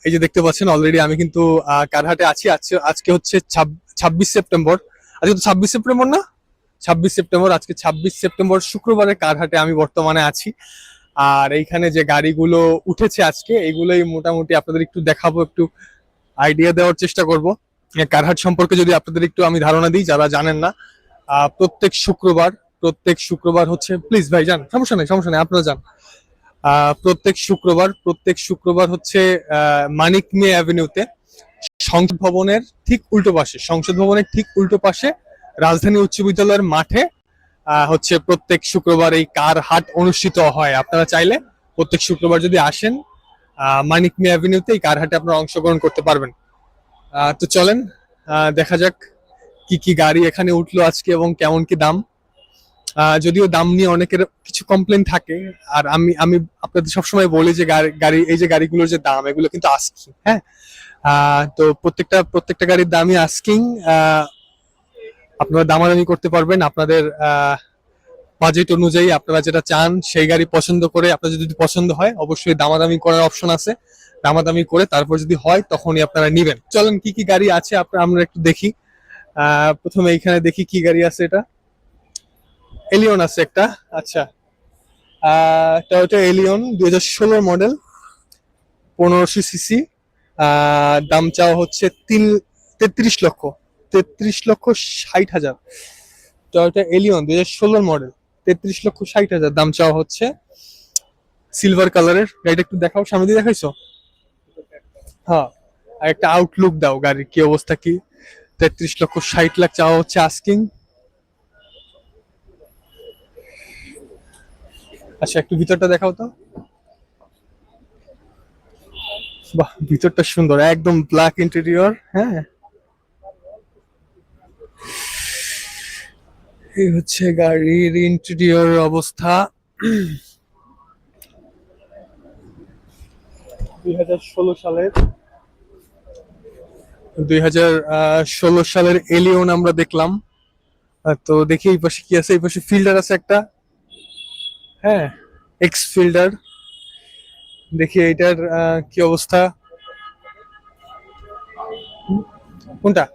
এই যে দেখতে পাচ্ছেন অলরেডি আমি কিন্তু কারহাটে আছি। আজকে আজকে হচ্ছে 26 সেপ্টেম্বর। আজকে তো 26 সেপ্টেম্বর না? 26 সেপ্টেম্বর, আজকে 26 সেপ্টেম্বর শুক্রবারের কারহাটে আমি বর্তমানে আছি। আর এইখানে যে গাড়িগুলো উঠেছে আজকে, এগুলোই মোটামুটি আপনাদের একটু দেখাবো, একটু আইডিয়া দেওয়ার চেষ্টা করব। কারহাট সম্পর্কে যদি আপনাদের একটু আমি ধারণা দিই, যারা জানেন না, প্রত্যেক শুক্রবার, হচ্ছে, প্লিজ ভাই যান, সমস্যা নেই, সমস্যা নেই, আপনারা যান। প্রত্যেক শুক্রবার হচ্ছে মানিক মে অ্যাভিনিউতে সংসদ ভবনের ঠিক উল্টো পাশে রাজধানী উচ্চ বিদ্যালয়ের মাঠে হচ্ছে প্রত্যেক শুক্রবার এই কার হাট অনুষ্ঠিত হয়। আপনারা চাইলে প্রত্যেক শুক্রবার যদি আসেন মানিক মে অ্যাভিনিউতে এই কার হাটে আপনারা অংশগ্রহণ করতে পারবেন। তো চলেন দেখা যাক কি কি গাড়ি এখানে উঠলো আজকে এবং কেমন কি দাম। যদিও দাম নিয়ে অনেকের কিছু কমপ্লেন থাকে, আর আমি আমি আপনাদের সবসময় বলি যে গাড়ি এই যে গাড়িগুলোর যে দাম, এগুলো কিন্তু আস্কিং। হ্যাঁ, তো প্রত্যেকটা গাড়ির দামই আস্কিং। আপনারা দামাদামি করতে পারবেন আপনাদের বাজেট অনুযায়ী। আপনারা যেটা চান সেই গাড়ি পছন্দ করে, আপনাদের যদি পছন্দ হয় অবশ্যই দামাদামি করার অপশন আছে। দামাদামি করে তারপর যদি হয় তখনই আপনারা নিবেন। চলেন কি কি গাড়ি আছে আমরা একটু দেখি। প্রথমে এইখানে দেখি কি গাড়ি আছে। এটা এলিয়ন আছে একটা। আচ্ছা, টয়োটা এলিয়ন 2016 মডেল, 1500 সিসি। দাম চাওয়া হচ্ছে 33 লক্ষ, 33,60,000। টয়োটা এলিয়ন 2016 মডেল, 33,60,000 দাম চাওয়া হচ্ছে। সিলভার কালারের গাড়িটা একটু দেখাও, সামনে দিয়ে দেখাইছো? হ্যাঁ, আর একটা আউটলুক দাও গাড়ির কি অবস্থা কি। 33,60,00,000 চাওয়া হচ্ছে আস্কিং। আচ্ছা, একটু ভিতরটা দেখাও তো। বাহ, ভিতরটা সুন্দর, একদম ব্ল্যাক ইন্টেরিয়র। হ্যাঁ, এই হচ্ছে গাড়ির ইন্টেরিয়র অবস্থা। 2016 সালের 2016 সালের এলিয়ন আমরা দেখলাম। তো দেখি এই পাশে কি আছে। এই পাশে ফিল্ডার আছে একটা। হ্যাঁ, এক্স ফিল্ডার। দেখি এইটার কি অবস্থা। কোনটা?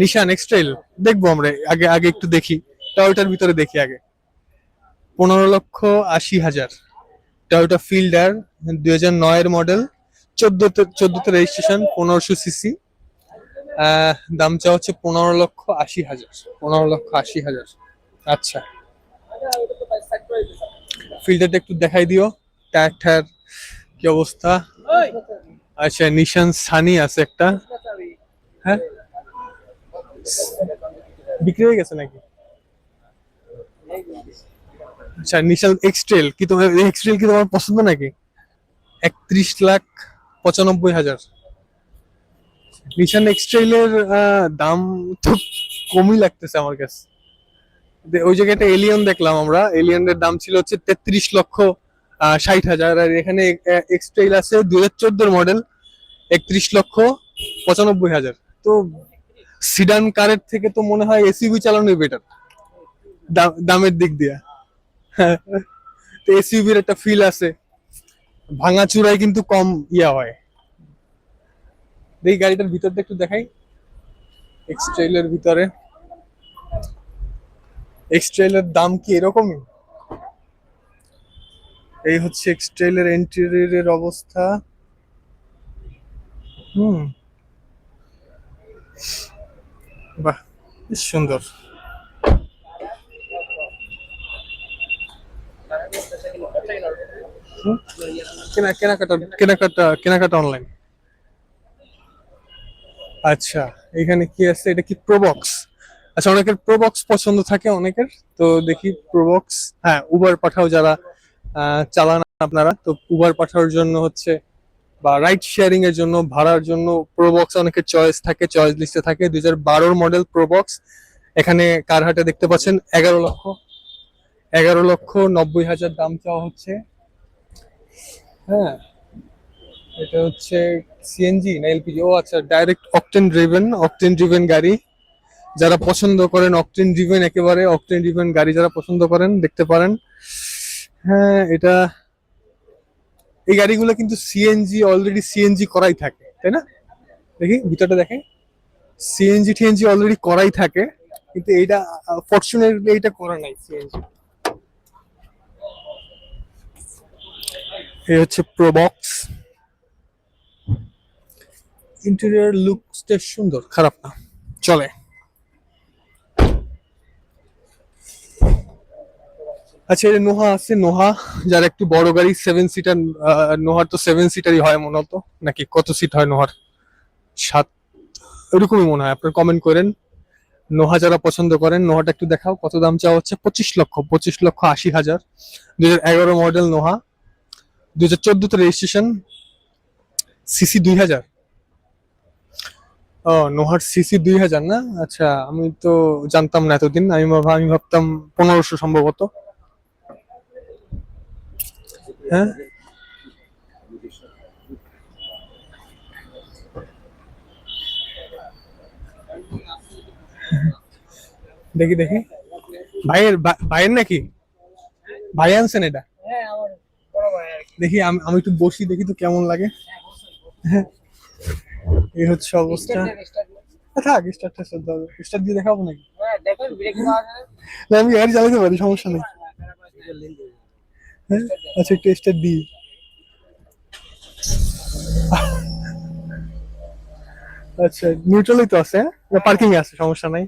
নিশান এক্সট্রেল দেখবো আমরা, আগে আগে একটু দেখি। টয়োটার ভিতরে দেখি আগে। 15,80,000 টয়োটা ফিল্ডার, 2009 মডেল, চোদ্দতে রেজিস্ট্রেশন, 1500 সিসি। দাম চাওয়া হচ্ছে 15,80,000, 15,80,000। আচ্ছা, ফিল্ডারটা একটু দেখাই দিও, টায়ার টায়ার কি অবস্থা। আচ্ছা, নিশান সানি আছে একটা। হ্যাঁ, বিক্রি হয়ে গেছে নাকি? আচ্ছা, নিশান এক্সট্রেল কি তোমার, এক্সট্রেল কি তোমার পছন্দ নাকি? 31,95,000 নিশান এক্সট্রেলের দাম তো কমই লাগতেছে আমার কাছে। ওই জায়গায় একটা এলিয়ন দেখলাম আমরা, এলিয়নের দাম ছিল হচ্ছে 33,60,000, আর এখানে এক্সট্রেল আছে 2014 মডেল, 31,95,000। তো সিডান কারের থেকে তো মনে হয় এসইউভি চালানোই বেটার দামের দিক দিয়ে। তো এসইউভির একটা ফিল আছে, ভাঙাচুরায় কিন্তু কম ইয়া হয়। দেখি গাড়িটার ভিতরটা একটু দেখাই। এক্সট্রেলের ভিতরে, এক্সট্রেলের দাম কি এরকমই? এই হচ্ছে এক্সট্রেলের ইন্টেরিয়রের অবস্থা। হুম, বাহ, বেশ সুন্দর। হুম, কেনাকাটা অনলাইন। আচ্ছা, এখানে কি আছে? এটা কি প্রোবক্স? আচ্ছা, অনেকের প্রোবক্স পছন্দ থাকে অনেকের। তো দেখি প্রোবক্স। হ্যাঁ, উবার পাঠাও যারা চালান আপনারা, তো উবার পাঠানোর জন্য হচ্ছে বা রাইড শেয়ারিং এর জন্য, ভাড়ার জন্য প্রোবক্স অনেকের চয়েস থাকে, চয়েস লিস্টে থাকে। 2012 মডেল প্রোবক্স এখানে কারহাটে দেখতে পাচ্ছেন 11,90,000 দাম চাওয়া হচ্ছে। হ্যাঁ, এটা হচ্ছে সিএনজি না এলপিজি? ও আচ্ছা, ডাইরেক্ট অকটেন ড্রিভেন গাড়ি। যারা পছন্দ করেন অকটেন ড্রিভেন, একেবারে অকটেন ড্রিভেন গাড়ি যারা পছন্দ করেন দেখতে পারেন। হ্যাঁ, এটা এই গাড়িগুলো কিন্তু সিএনজি অলরেডি সিএনজি করাই থাকে, তাই না? দেখি ভিতরটা দেখে, সিএনজি টিএনজি অলরেডি করাই থাকে, কিন্তু এইটা ফরচুনেটলি এইটা করা নাই সিএনজি। এই হচ্ছে প্রোবক্স, ইন্টেরিয়র লুকসটা সুন্দর, খারাপ না, চলে। আচ্ছা, এটা নোহা আছে, নোহা যার একটু বড় গাড়ি 7 সিটার। নোহার তো 7 সিটারই হয় মূলত, নাকি কত সিট হয় নোহার? 7 এরকমই মনে হয়। আপনার কমেন্ট করেন নোহা যারা পছন্দ করেন। নোহাটা একটু দেখাও, কত দাম চাওয়া হচ্ছে? 25 লক্ষ, 25,80,000। 2011 মডেল নোহা, 2014 রেজিস্ট্রেশন, সিসি 2000। ও, নোহার সিসি 2000 না? আচ্ছা, আমি তো জানতাম না এতদিন। আমি ভাবতাম 1500 সম্ভবত। হ্যাঁ, দেখি দেখি, ভাইয়ের নাকি? ভাই আনছেন এটা? দেখি, আমি একটু বসি, দেখি তো কেমন লাগে। হ্যাঁ, এই হচ্ছে অবস্থা। থাক, স্টার্ট দিয়ে দেখাবো নাকি? না, আমি গাড়ি চালাতে পারি, সমস্যা নেই। হ্যাঁ, আচ্ছা, একটু স্টার্ট দিই। আচ্ছা, নিউট্রালই তো আছে, পার্কিং এ আছে, সমস্যা নাই।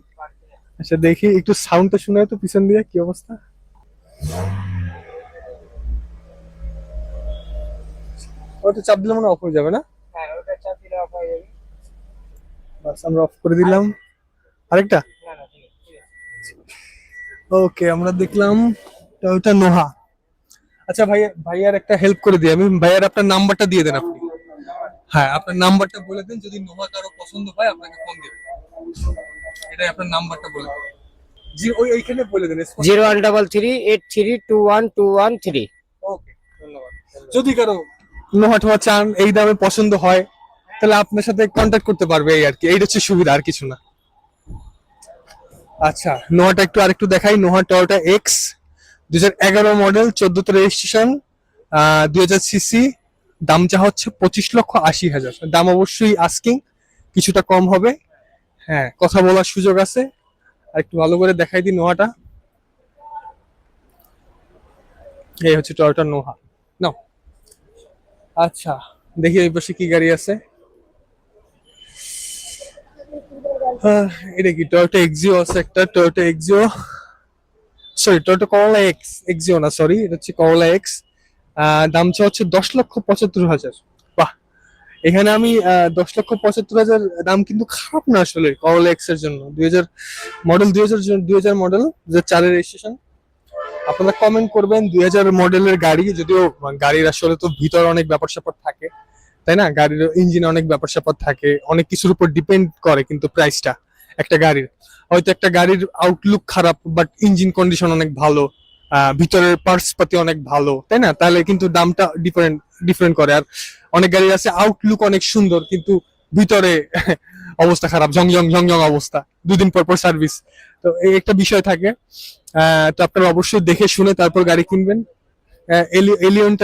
আচ্ছা, দেখি একটু সাউন্ডটা শুনে তো পিছন দিয়ে কি অবস্থা। ওটা চাপ দিলে মনে অফ হয়ে যাবে না? বাস, আমরা অফ করে দিলাম। আরেকটা, ওকে, আমরা দেখলাম টয়োটা নোহা। আচ্ছা ভাই, ভাইয়ার একটা হেল্প করে দিই আমি। ভাইয়ার আপনার নাম্বারটা দিয়ে দেন আপনি। হ্যাঁ, আপনার নাম্বারটা বলে দেন, যদি নোহা কারো পছন্দ হয় আপনাকে ফোন দেবে। এটাই আপনার নাম্বারটা বলে দেন। জি, ওইখানে বলে দেন। 0133821213। ওকে, ধন্যবাদ। যদি কারো নোহা টোহা চান, এই দামে পছন্দ হয়, তাহলে আপনার সাথে কন্ট্যাক্ট করতে পারবে, এই আর কি। এইটা হচ্ছে সুবিধা, আর কিছু না। আচ্ছা, নোহাটা একটু আরেকটু দেখাই। নোহা টয়োটা এক্স, 2011 মডেল, 14তে রেজিস্ট্রেশন, 2000 সিসি। দাম চা হচ্ছে 25,80,000। দাম অবশ্যই আস্কিং, কিছুটা কম হবে। হ্যাঁ, কথা বলার সুযোগ আছে। আর একটু ভালো করে দেখাই দিই নোহাটা। এই হচ্ছে টয়োটা নোহা। নাও। আচ্ছা, দেখি এই পাশে কি গাড়ি আছে। এটা কি? টয়োটা এক্সিও আছে একটা, টয়োটা এক্সিও, সরি, টয়োটা করোলা এক্স, এক্সিও না, সরি, এটা হচ্ছে করোলা এক্স। দামটা হচ্ছে 10,75,000। বাহ, এখানে আমি 10,75,000 দাম কিন্তু খারাপ না আসলে করোলা এক্স এর জন্য। 2000 মডেল, 2000 মডেল, 2004 রেজিস্ট্রেশন। আপনারা কমেন্ট করবেন 2000 মডেলের গাড়ি, যদিও গাড়ির আসলে তো ভিতর অনেক ব্যাপার স্যাপার থাকে, তাই না? গাড়ির ইঞ্জিনে অনেক ব্যাপার স্যাপার থাকে, অনেক কিছুর উপর ডিপেন্ড করে কিন্তু প্রাইসটা একটা গাড়ির। হয়তো একটা গাড়ির আউটলুক খারাপ, বাট ইঞ্জিন কন্ডিশন অনেক ভালো, ভিতরের পার্টস পাতি অনেক ভালো, তাই না? তাহলে কিন্তু দামটা ডিফারেন্ট ডিফারেন্ট করে। আর অনেক গাড়ি আছে আউটলুক অনেক সুন্দর, কিন্তু ভিতরে অবস্থা খারাপ, ঝং অবস্থা, 2 দিন পর পর সার্ভিস। তো এই একটা বিষয় থাকে। তো আপনারা অবশ্যই দেখে শুনে তারপর গাড়ি কিনবেন। এলিয়ন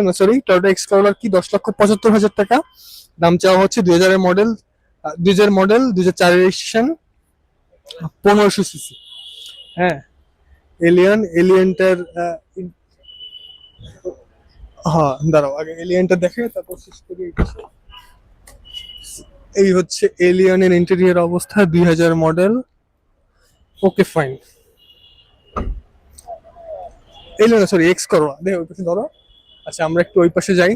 না, সরি, টয়োটা এক্সপ্লোরার কি 10,75,000 টাকা দাম চাওয়া হচ্ছে। 2000 মডেল, 2004 রেজিস্ট্রেশন, 1500 সিসি। হ্যাঁ, এলিয়নটার হ্যাঁ, দাঁড়াও, আগে এলিয়নটা দেখে তারপর শেষ করি। এই হচ্ছে এলিয়নের ইন্টেরিয়র অবস্থা, 2000 মডেল। ওকে, ফাইন। এলিয়ন, সরি, এক্স করো, দেখো ওই পাশে ধরো। আচ্ছা, আমরা একটু ওই পাশে যাই।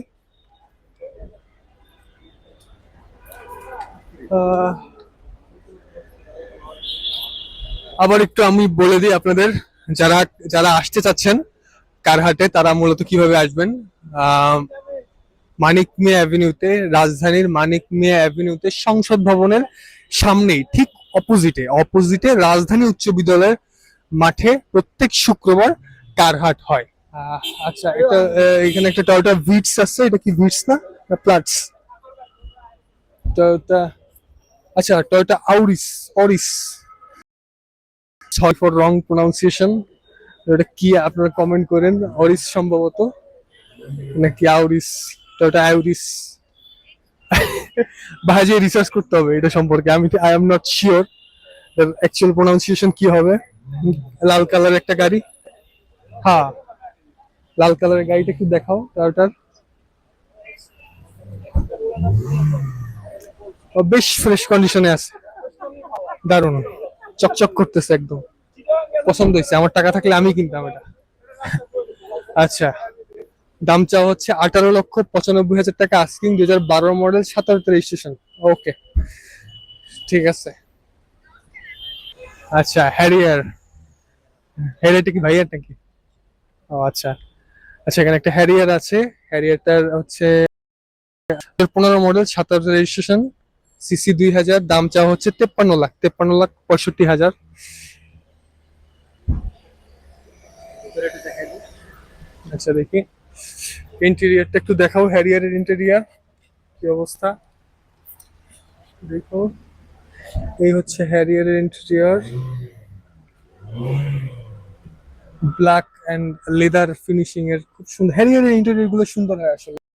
আবার একটু আমি বলে দিই আপনাদের, যারা যারা আসতে চাচ্ছেন কারহাটে, তারা মূলত কিভাবে আসবেন। আহ, মানিক মিয়া অ্যাভিনিউতে, রাজধানীর মানিক মিয়া অ্যাভিনিউতে সংসদ ভবনের সামনেই, ঠিক অপোজিটে অপোজিটে রাজধানী উচ্চ বিদ্যালয়ের মাঠে প্রত্যেক শুক্রবার কারহাট হয়। আচ্ছা, এটা এখানে একটা টয়োটা ভিটস আছে। এটা কি ভিটস না, প্লাটস? টয়োটা, আচ্ছা, Toyota Auris, Auris. Sorry for wrong pronunciation. এটা কি আপনারা কমেন্ট করেন, অরিস সম্ভবত। নাকি আউরিস, টয়োটা আউরিস। ভাইজে রিসার্চ করতে হবে এটা সম্পর্কে, আমি I am not sure actual pronunciation কি হবে। লাল কালার একটা গাড়ি, হ্যাঁ লাল কালারের গাড়িটা একটু দেখাও টয়োটার। ও বেশ ফ্রেশ কন্ডিশনে আছে, দারুণ চকচক করতেছে একদম, পছন্দ হয়েছে, আমার টাকা থাকলে আমি কিনতাম এটা। আচ্ছা, দাম চাওয়া হচ্ছে 18,95,000 টাকা আস্কিং, 2012 মডেল, 17 রেজিস্ট্রেশন। ওকে, ঠিক আছে। আচ্ছা হ্যারিয়ার, হ্যারিয়ারটা কি ভাইয়ার নাকি? ও আচ্ছা। আচ্ছা এখানে একটা হ্যারিয়ার আছে, হ্যারিয়ারটার হচ্ছে 15 মডেল, 17 রেজিস্ট্রেশন, সিসি 2000, দাম চাওয়া হচ্ছে 53 লাখ, 63,65,000। আচ্ছা দেখি ইন্টেরিয়রটা একটু দেখাও, হ্যারিয়ারের ইন্টেরিয়র কি অবস্থা দেখো। এই হচ্ছে হ্যারিয়ারের interior, black and leather finishing এর, খুব সুন্দর। হ্যারিয়ারের ইন্টেরিয়র গুলো সুন্দর হয় আসলে।